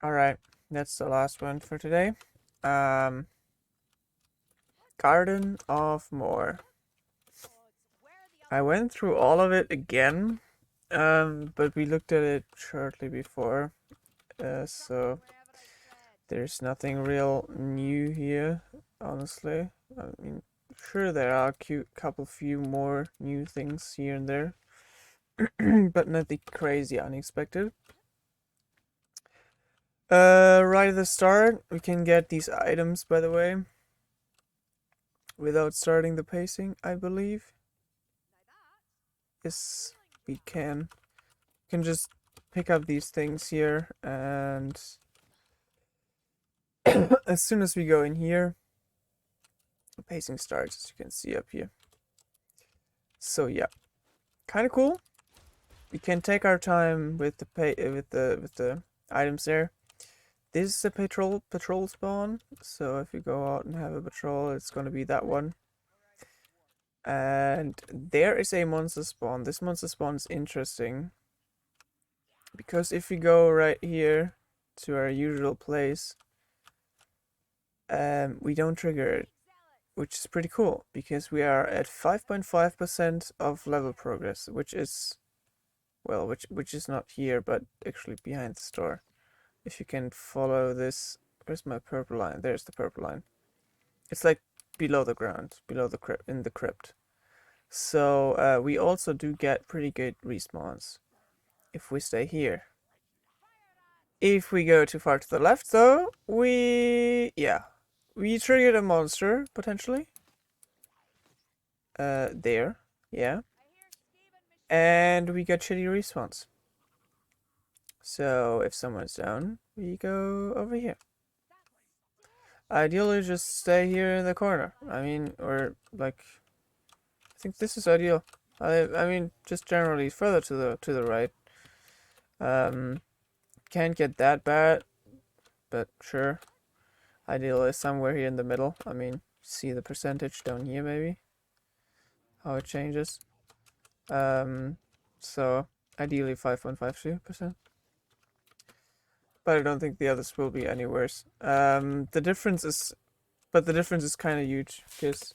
Alright, that's the last one for today. Um, Garden of Morr. I went through all of it again, but we looked at it shortly before, so there's nothing real new here, honestly. I mean, sure there are a couple few more new things here and there, but nothing crazy unexpected. Right at the start, we can get these items, by the way, without starting the pacing, I believe. Yes, we can. We can just pick up these things here, and as soon as we go in here, the pacing starts, as you can see up here. So yeah, kind of cool. We can take our time with the with the items there. This is a patrol spawn, so if you go out and have a patrol, it's gonna be that one. And there is a monster spawn. This monster spawn is interesting because if we go right here to our usual place, we don't trigger it, which is pretty cool because we are at 5.5% of level progress, which is, well, which is not here, but actually behind the store. If you can follow this, where's my purple line? There's the purple line. It's like below the ground, below the crypt, in the crypt. So we also do get pretty good respawns if we stay here. If we go too far to the left, though, we triggered a monster potentially. There, yeah, and we get shitty respawns. So if someone's down, we go over here. Ideally, just stay here in the corner. I mean, or like, I think this is ideal. I mean, just generally further to the right. Can't get that bad, but sure. Ideal is somewhere here in the middle. I mean, see the percentage down here maybe, how it changes. So ideally 5.52%. But I don't think the others will be any worse. The difference is kind of huge because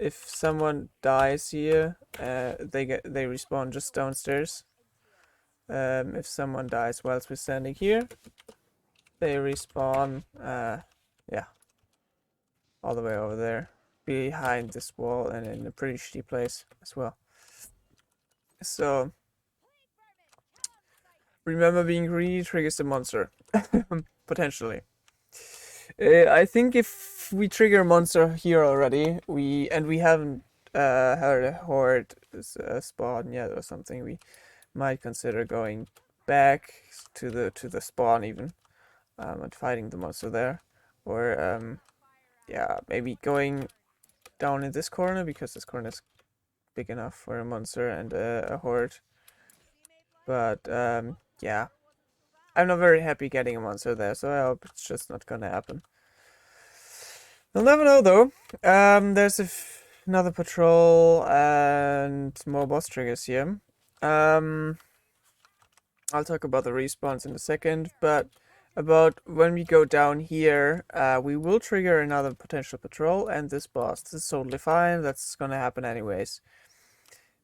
if someone dies here, they respawn just downstairs. If someone dies whilst we're standing here, they respawn, yeah, all the way over there, behind this wall and in a pretty shitty place as well. So remember, being greedy triggers the monster, potentially. I think if we trigger a monster here already, we haven't had a horde spawn yet or something, we might consider going back to the spawn even, and fighting the monster there, or yeah, maybe going down in this corner because this corner is big enough for a monster and a horde. But yeah, I'm not very happy getting a monster there, so I hope it's just not gonna happen. We'll never know though. There's another patrol and more boss triggers here. Um, I'll talk about the respawns in a second, but about when we go down here, we will trigger another potential patrol and this boss. This is totally fine. That's gonna happen anyways.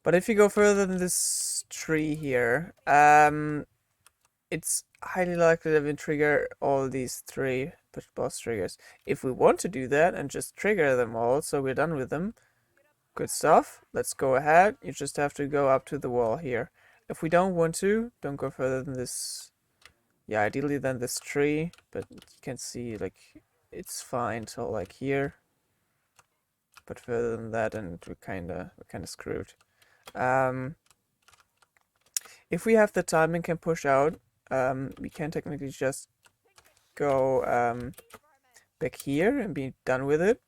But if you go further than this tree here, it's highly likely that we trigger all these three boss triggers. If we want to do that and just trigger them all, so we're done with them, good stuff. Let's go ahead. You just have to go up to the wall here. If we don't want to, don't go further than this. Yeah, ideally than this tree, but you can see like it's fine till like here. But further than that, and we're kinda screwed. If we have the time and can push out, we can technically just go back here and be done with it,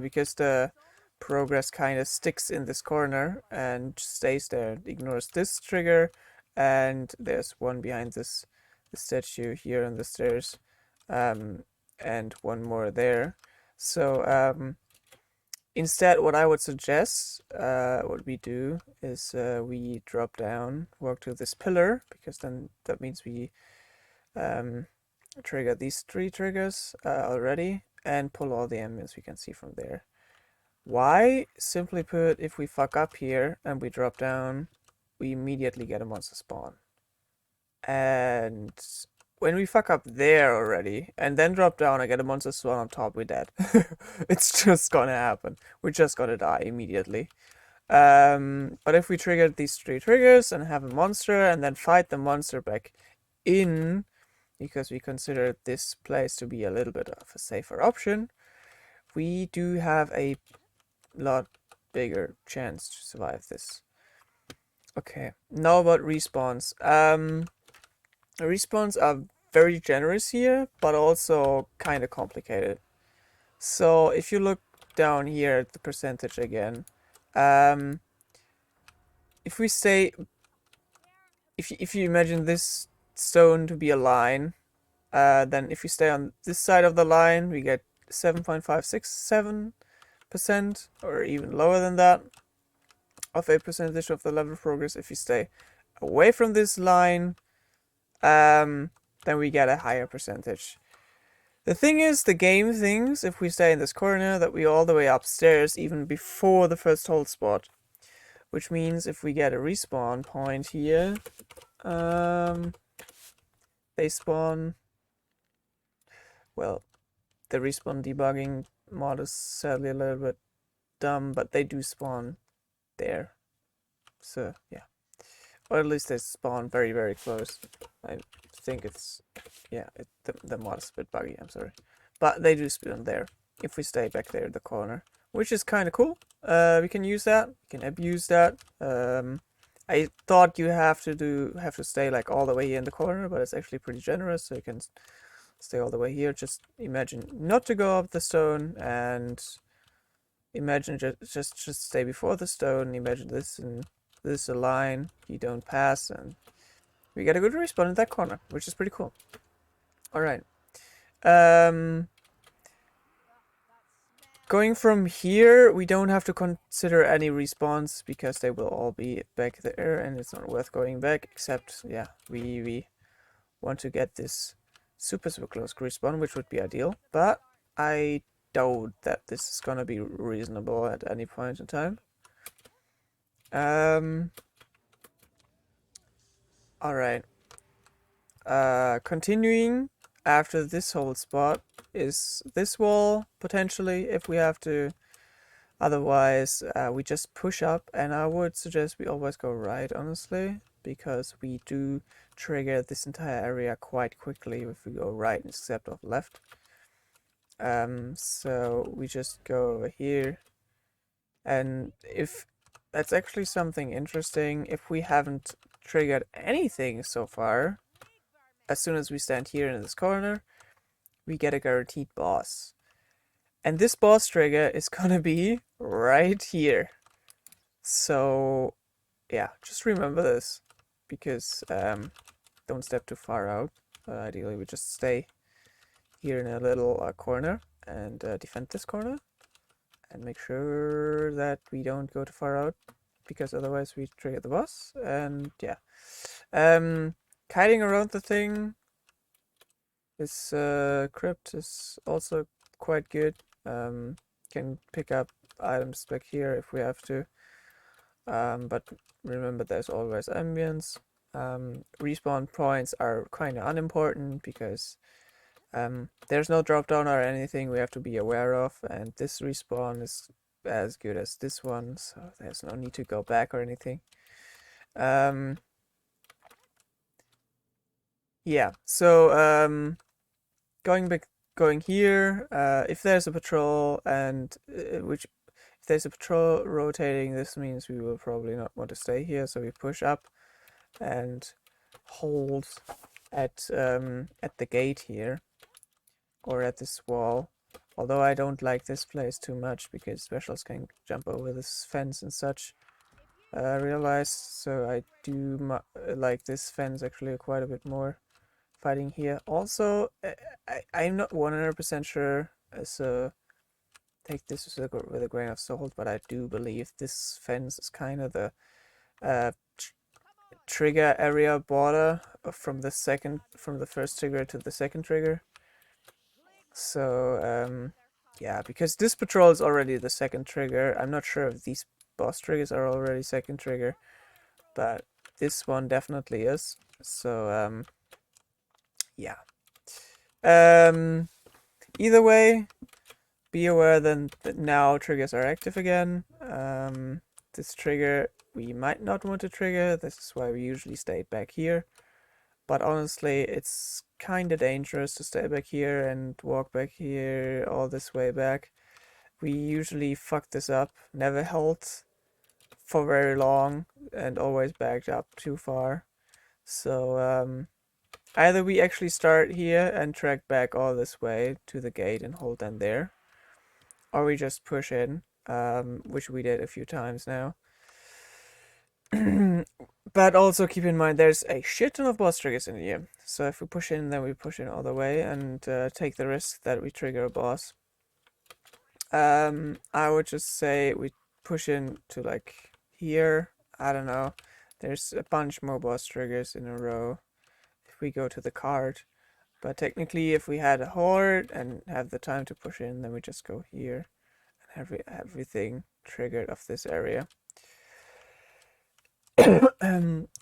because the progress kind of sticks in this corner and stays there. It ignores this trigger, and there's one behind this the statue here on the stairs, and one more there. So instead, what I would suggest, what we do is we drop down, walk to this pillar, because then that means we trigger these 3 triggers already and pull all the ambience we can see from there. Why? Simply put, if we fuck up here and we drop down, we immediately get a monster spawn. And when we fuck up there already and then drop down and get a monster spawn on top, we're dead. It's just gonna happen. We're just gonna die immediately. But if we trigger these 3 triggers and have a monster and then fight the monster back in, because we consider this place to be a little bit of a safer option, we do have a lot bigger chance to survive this. Okay, now about respawns. Respawns are very generous here, but also kind of complicated. So if you look down here at the percentage again, if we stay, if you imagine this stone to be a line, then if we stay on this side of the line, we get 7.567%, or even lower than that, of a percentage of the level progress. If you stay away from this line, then we get a higher percentage. The thing is, the game thinks if we stay in this corner that we're all the way upstairs even before the first hold spot. Which means if we get a respawn point here, they spawn... Well, the respawn debugging mod is sadly a little bit dumb, but they do spawn there. So, yeah. Or at least they spawn very, very close. I think it's... Yeah, the mod is a bit buggy, I'm sorry. But they do spawn there, if we stay back there in the corner. Which is kind of cool. We can use that. We can abuse that. I thought you have to stay like all the way here in the corner, but it's actually pretty generous, so you can stay all the way here. Just imagine not to go up the stone, and imagine just stay before the stone. Imagine this, and this is a line you don't pass, and we get a good respawn in that corner, which is pretty cool. All right. Going from here, we don't have to consider any respawns because they will all be back there, and it's not worth going back. Except, yeah, we want to get this super close respawn, which would be ideal. But I doubt that this is gonna be reasonable at any point in time. All right. Continuing after this whole spot is this wall, potentially, if we have to. Otherwise, we just push up, and I would suggest we always go right, honestly, because we do trigger this entire area quite quickly if we go right instead of left. So we just go over here, and if that's actually something interesting, if we haven't triggered anything so far, as soon as we stand here in this corner, we get a guaranteed boss. And this boss trigger is gonna be right here. So, yeah, just remember this. Because, don't step too far out. Ideally, we just stay here in a little corner and defend this corner. And make sure that we don't go too far out. Because otherwise we trigger the boss. And, yeah. Kiting around the thing. This crypt is also quite good. Can pick up items back here if we have to. But remember, there's always ambience. Respawn points are kind of unimportant because there's no drop down or anything we have to be aware of, and this respawn is as good as this one, so there's no need to go back or anything. Yeah, so going here, if there's a patrol and if there's a patrol rotating, this means we will probably not want to stay here, so we push up and hold at the gate here or at this wall. Although I don't like this place too much because specials can jump over this fence and such. I realized, so I do like this fence actually quite a bit more. Fighting here. Also, I'm not 100% sure, so take this with a grain of salt, but I do believe this fence is kind of the trigger area border from the first trigger to the second trigger. So yeah, because this patrol is already the second trigger. I'm not sure if these boss triggers are already second trigger, but this one definitely is. So yeah. Either way, be aware then that now triggers are active again. This trigger we might not want to trigger. This is why we usually stay back here. But honestly, it's kind of dangerous to stay back here and walk back here all this way back. We usually fuck this up, never held for very long, and always backed up too far. So either we actually start here and track back all this way to the gate and hold them there, or we just push in, which we did a few times now. But also keep in mind there's a shit ton of boss triggers in here. So if we push in, then we push in all the way and take the risk that we trigger a boss. I would just say we push in to like here. I don't know. There's a bunch more boss triggers in a row if we go to the card. But technically, if we had a horde and have the time to push in, then we just go here and have everything triggered of this area.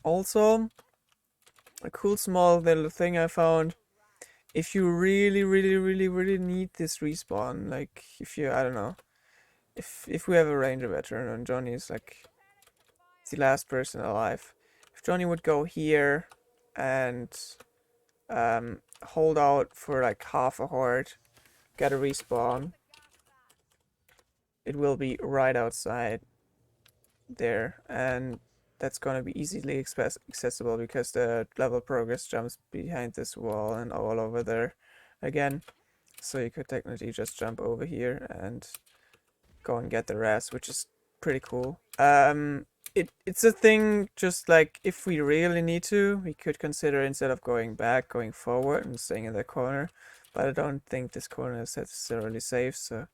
Also, a cool small little thing I found. If you really need this respawn, like if you, I don't know, if we have a ranger veteran and Johnny is like the last person alive, if Johnny would go here and hold out for like half a horde, get a respawn, it will be right outside there, and that's gonna be easily accessible because the level progress jumps behind this wall and all over there again. So you could technically just jump over here and go and get the rest, which is pretty cool. It's a thing, just like if we really need to, we could consider instead of going back, going forward and staying in the corner. But I don't think this corner is necessarily safe, so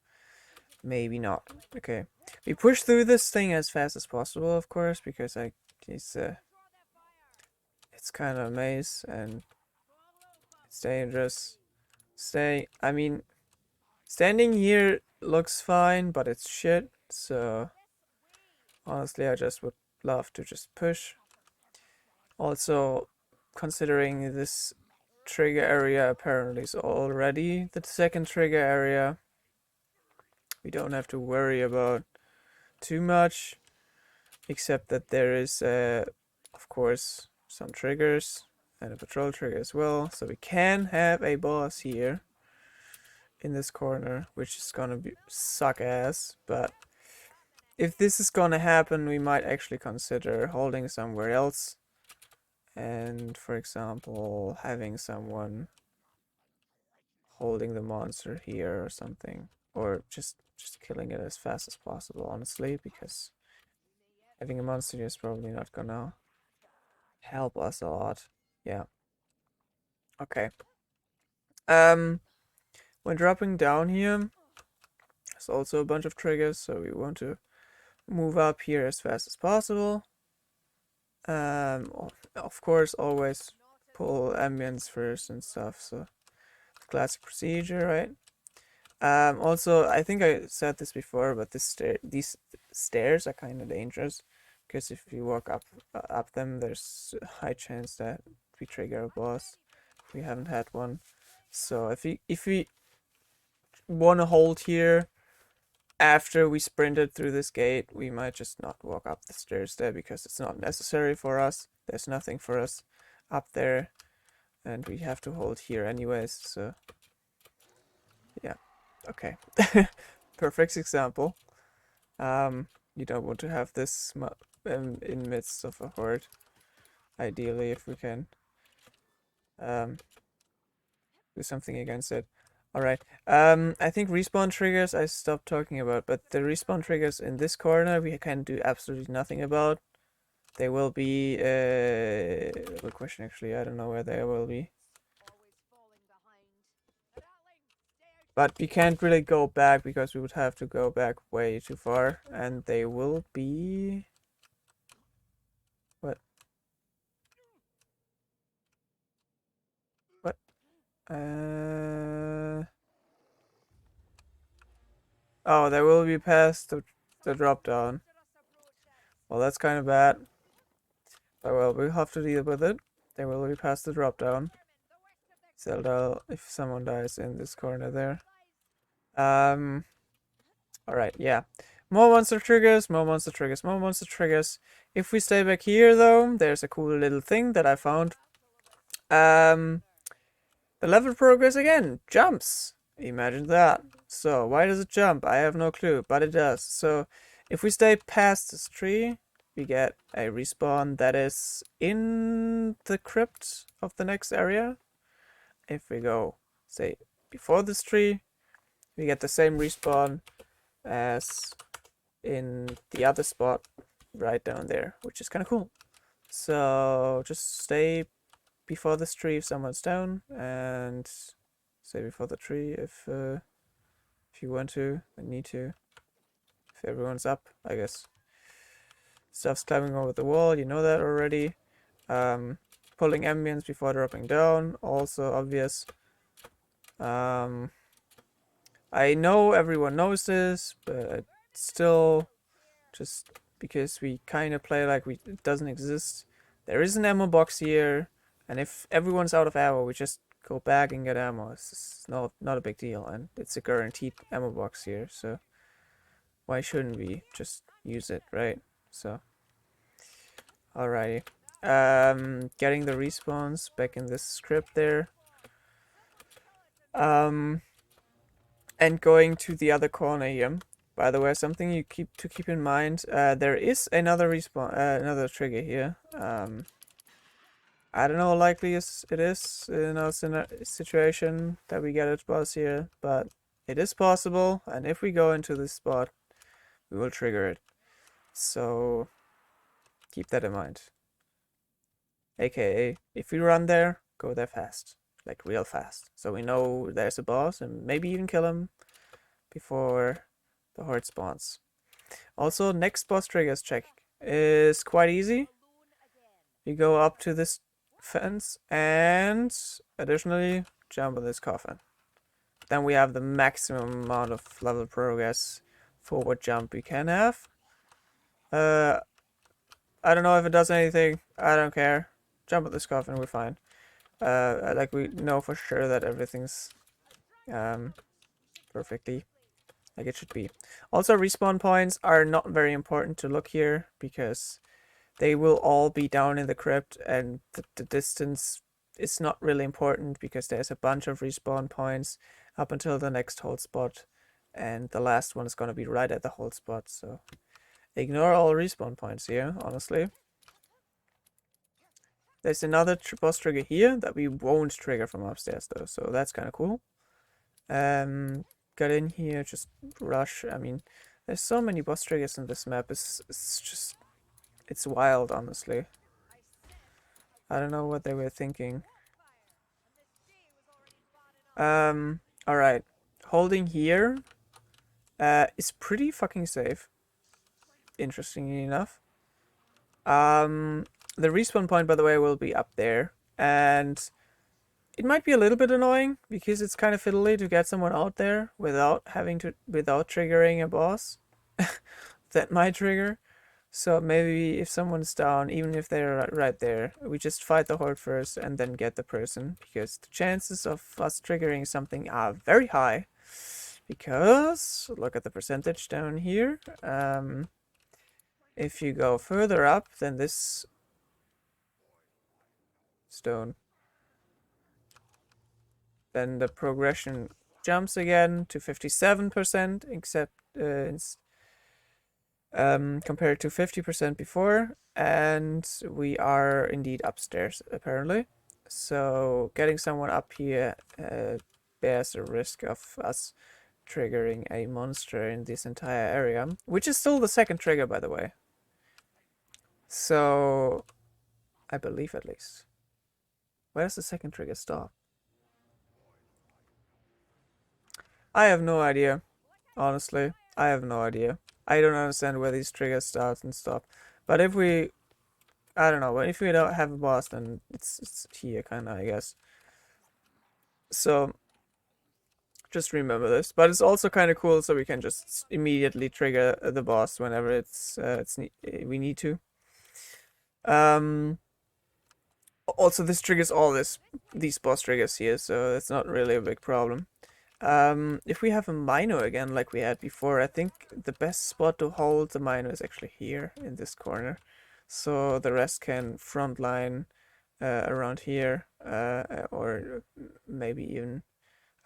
maybe not. Okay, we push through this thing as fast as possible, of course, because it's kind of a maze and it's dangerous. I mean, standing here looks fine, but it's shit. So honestly, I just would love to just push. Also, considering this trigger area apparently is already the second trigger area, we don't have to worry about too much, except that there is, of course, some triggers and a patrol trigger as well. So we can have a boss here in this corner, which is gonna be suck ass, but if this is gonna happen, we might actually consider holding somewhere else and, for example, having someone holding the monster here or something, or just killing it as fast as possible, honestly, because having a monster here is probably not gonna help us a lot. Yeah. Okay. When dropping down here, there's also a bunch of triggers, so we want to move up here as fast as possible. Of course, always pull ambience first and stuff, so classic procedure, right? Also, I think I said this before, but these stairs are kind of dangerous because if you walk up them, there's a high chance that we trigger a boss. We haven't had one, so if we want to hold here after we sprinted through this gate, we might just not walk up the stairs there because it's not necessary for us. There's nothing for us up there, and we have to hold here anyways. So yeah. Okay. Perfect example. You don't want to have this in midst of a horde. Ideally, if we can do something against it. Alright. I think respawn triggers I stopped talking about, but the respawn triggers in this corner we can do absolutely nothing about. They will be good question actually. I don't know where they will be. But we can't really go back because we would have to go back way too far, and they will be... What? Oh, they will be past the drop down. Well, that's kind of bad. But well, we'll have to deal with it. They will be past the drop down. Zelda, if someone dies in this corner there. Um. Alright, yeah. More monster triggers, more monster triggers, more monster triggers. If we stay back here, though, there's a cool little thing that I found. Um. The level progress again jumps. Imagine that. So, why does it jump? I have no clue, but it does. So, if we stay past this tree, we get a respawn that is in the crypt of the next area. If we go, say, before this tree, we get the same respawn as in the other spot right down there, which is kind of cool. So, just stay before this tree if someone's down, and stay before the tree if you want to and need to. If everyone's up, I guess. Stuff's climbing over the wall, you know that already. Pulling ambience before dropping down, also obvious. I know everyone knows this, but still, just because we kind of play like it doesn't exist. There is an ammo box here, and if everyone's out of ammo, we just go back and get ammo. It's not a big deal, and it's a guaranteed ammo box here, so why shouldn't we just use it, right? So, alrighty. Getting the respawns back in this script there. And going to the other corner here. By the way, something you keep in mind. There is another respawn, another trigger here. I don't know how likely it is in a situation that we get a boss here, but it is possible. And if we go into this spot, we will trigger it. So keep that in mind. AKA, if we run there, go there fast, like real fast, so we know there's a boss and maybe even kill him before the horde spawns. Also, next boss triggers check is quite easy. You go up to this fence and additionally jump on this coffin. Then we have the maximum amount of level progress forward jump we can have. I don't know if it does anything. I don't care. Jump at this coffin, we're fine. Like we know for sure that everything's perfectly like it should be. Also, respawn points are not very important to look here because they will all be down in the crypt, and the distance is not really important because there's a bunch of respawn points up until the next hold spot, and the last one is going to be right at the hold spot, so ignore all respawn points here, honestly. There's another boss trigger here that we won't trigger from upstairs though, so that's kind of cool. Get in here, just rush. I mean, there's so many boss triggers in this map. It's wild, honestly. I don't know what they were thinking. Alright. Holding here is pretty fucking safe. Interestingly enough. The respawn point, by the way, will be up there. And it might be a little bit annoying because it's kind of fiddly to get someone out there without triggering a boss. That might trigger. So maybe if someone's down, even if they're right there, we just fight the horde first and then get the person, because the chances of us triggering something are very high. Because look at the percentage down here. If you go further up than this stone, then the progression jumps again to 57%, except compared to 50% before, and we are indeed upstairs apparently. So getting someone up here bears the risk of us triggering a monster in this entire area, which is still the second trigger, by the way. So I believe, at least. Where does the second trigger stop? I have no idea. Honestly, I have no idea. I don't understand where these triggers start and stop. But if we, I don't know, but if we don't have a boss, then it's here, kind of, I guess. So just remember this. But it's also kind of cool, so we can just immediately trigger the boss whenever we need to. Also, this triggers all these boss triggers here, so it's not really a big problem. If we have a Mino again, like we had before, I think the best spot to hold the Mino is actually here in this corner. So the rest can frontline around here, or maybe even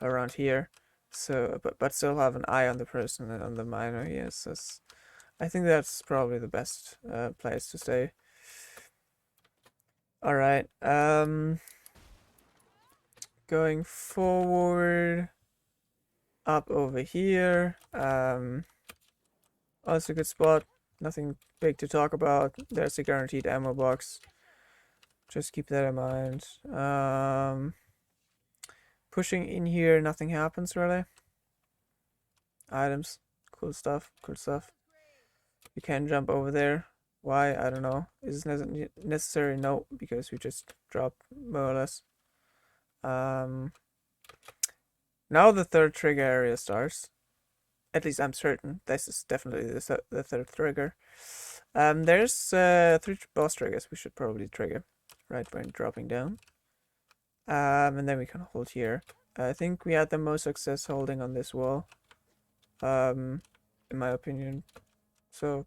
around here. So, but still have an eye on the person and on the Mino here. So I think that's probably the best place to stay. All right. Going forward, up over here. Also a good spot. Nothing big to talk about. There's a guaranteed ammo box. Just keep that in mind. Pushing in here, nothing happens really. Items, cool stuff, cool stuff. You can jump over there. Why? I don't know. Is it necessary? No, because we just dropped more or less. Now the third trigger area starts. At least I'm certain. This is definitely the third trigger. There's 3 boss triggers we should probably trigger right when dropping down. And then we can hold here. I think we had the most success holding on this wall. In my opinion. So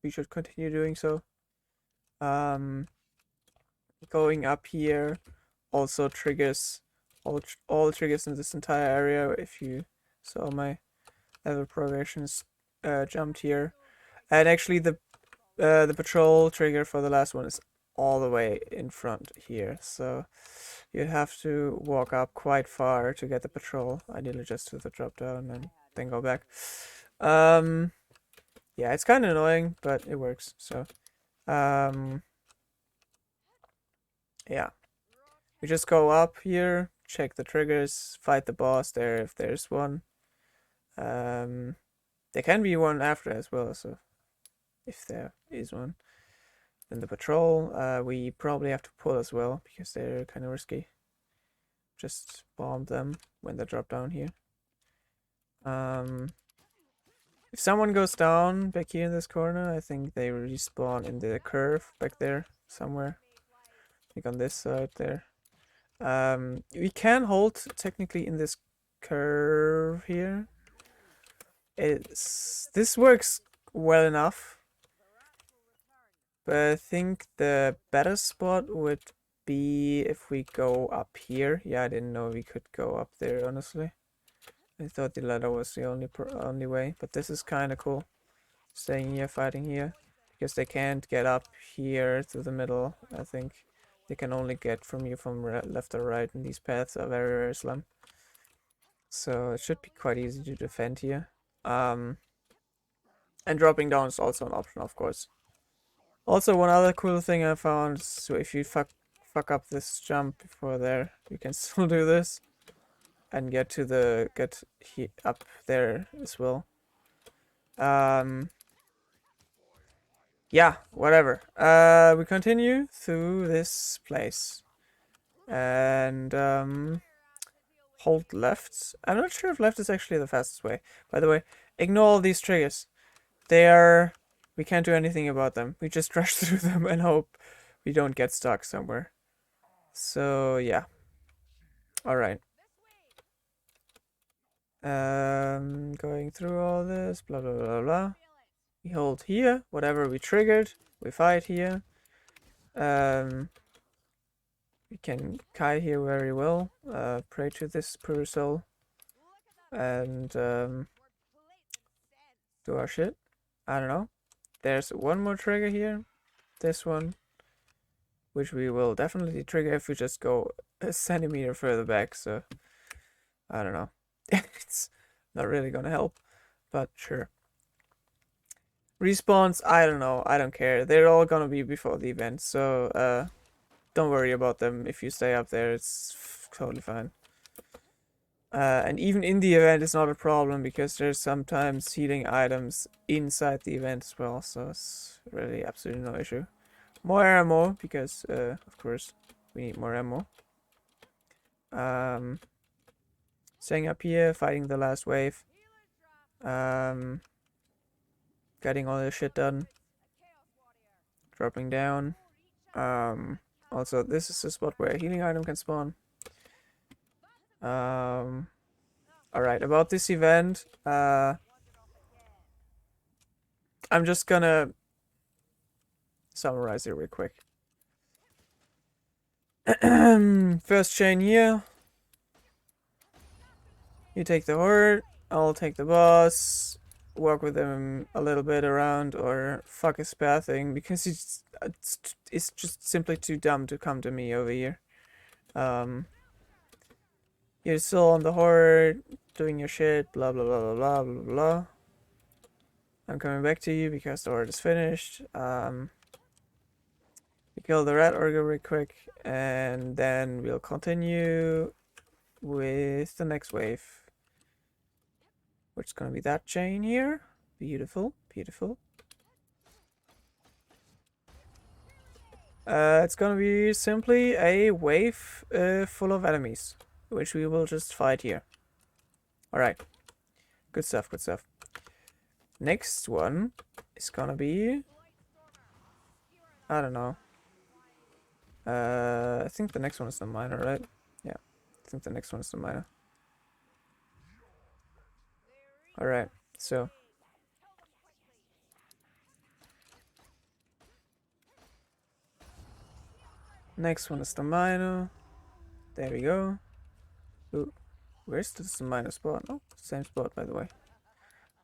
we should continue doing so. Going up here also triggers all triggers in this entire area. If you saw my level progressions, jumped here, and actually the patrol trigger for the last one is all the way in front here, so you have to walk up quite far to get the patrol, ideally just to the drop down and then go back. Yeah, it's kind of annoying, but it works. So yeah, we just go up here, check the triggers, fight the boss there if there's one. There can be one after as well, so if there is one. Then the patrol, we probably have to pull as well, because they're kind of risky. Just bomb them when they drop down here. If someone goes down back here in this corner, I think they respawn in the curve back there somewhere. Like on this side there. We can hold technically in this curve here. This works well enough. But I think the better spot would be if we go up here. Yeah, I didn't know we could go up there, honestly. I thought the ladder was the only way, but this is kind of cool. Staying here, fighting here, because they can't get up here to the middle. I think they can only get from you from left or right, and these paths are very, very slim. So it should be quite easy to defend here. And dropping down is also an option, of course. Also, one other cool thing I found is, so if you fuck up this jump before there, you can still do this and get up there as well. Yeah, whatever. We continue through this place and hold left. I'm not sure if left is actually the fastest way. By the way, ignore all these triggers. We can't do anything about them. We just rush through them and hope we don't get stuck somewhere. So yeah. Alright. Going through all this, blah blah blah blah. We hold here, whatever we triggered, we fight here. We can kite here very well. Pray to this poor soul. And do our shit. I don't know. There's one more trigger here. This one. Which we will definitely trigger if we just go a centimeter further back, so I don't know. It's not really gonna help, but sure. Respawns, I don't know, I don't care. They're all gonna be before the event, so don't worry about them. If you stay up there, it's totally fine. And even in the event, it's not a problem because there's sometimes healing items inside the event as well, so it's really absolutely no issue. More ammo, because of course we need more ammo. Staying up here, fighting the last wave. Getting all this shit done. Dropping down. Also, this is the spot where a healing item can spawn. Alright, about this event, I'm just gonna summarize it real quick. First chain here. You take the horde, I'll take the boss, work with him a little bit around, or fuck his pathing, because it's just simply too dumb to come to me over here. You're still on the horde, doing your shit, blah blah blah blah blah blah blah. I'm coming back to you because the horde is finished. We kill the rat ogre real quick, and then we'll continue with the next wave, which is gonna be that chain here. Beautiful, beautiful. It's gonna be simply a wave full of enemies, which we will just fight here. Alright, good stuff, good stuff. Next one is gonna be... I don't know. I think the next one is the miner, right? Yeah, I think the next one is the miner. Alright, so... next one is the miner. There we go. Ooh, where's this miner spot? Oh, same spot, by the way.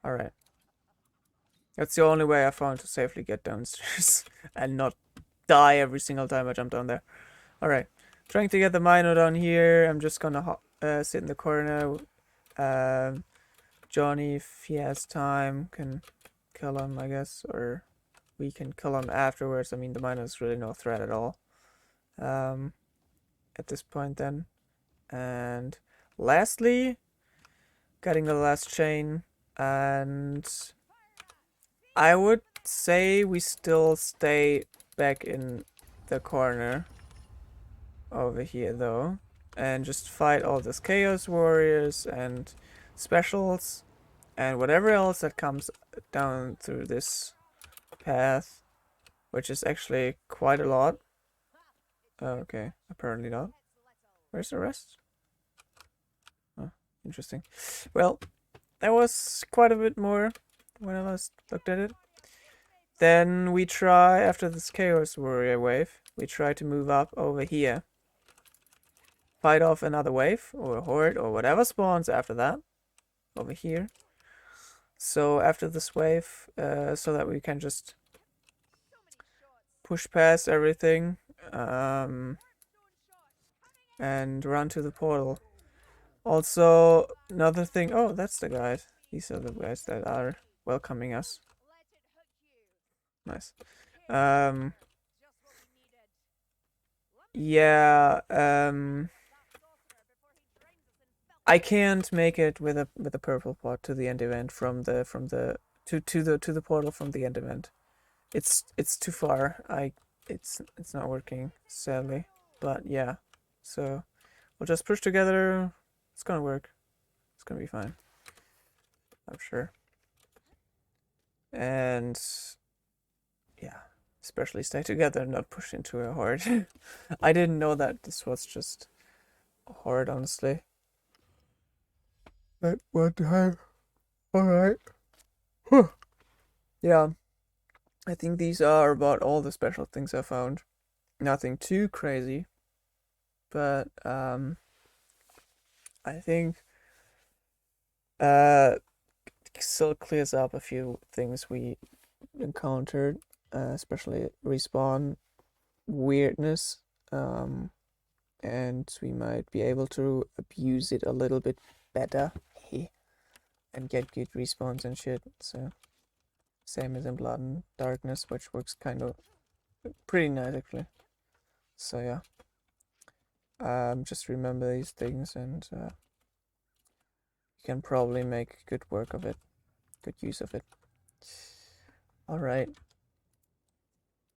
Alright. That's the only way I found to safely get downstairs and not die every single time I jump down there. Alright. Trying to get the miner down here. I'm just gonna sit in the corner. Johnny, if he has time, can kill him, I guess. Or we can kill him afterwards. I mean, the miner is really no threat at all. At this point then. And lastly, getting the last chain, and I would say we still stay back in the corner over here though, and just fight all these chaos warriors and specials and whatever else that comes down through this path, which is actually quite a lot. Okay, apparently not. Where's the rest? Oh, interesting. Well, that was quite a bit more when I last looked at it. Then we try, after this Chaos Warrior wave, we try to move up over here. Fight off another wave, or a horde, or whatever spawns after that. Over here. So after this wave, so that we can just push past everything. And run to the portal. Also, another thing... Oh, that's the guys. These are the guys that are welcoming us. Nice. Yeah, I can't make it with a purple pot to the end event from the to the portal from the end event. It's too far. It's not working, sadly. But yeah. So we'll just push together. It's gonna work. It's gonna be fine. I'm sure. And yeah, especially stay together and not push into a horde. I didn't know that this was just a horde, honestly. But one time. Alright. Yeah. I think these are about all the special things I found. Nothing too crazy. But I think still clears up a few things we encountered, especially respawn weirdness, and we might be able to abuse it a little bit better and get good respawns and shit. So same as in Blood and Darkness, which works kind of pretty nice actually. So yeah. Just remember these things, and you can probably make good work of it, good use of it. Alright,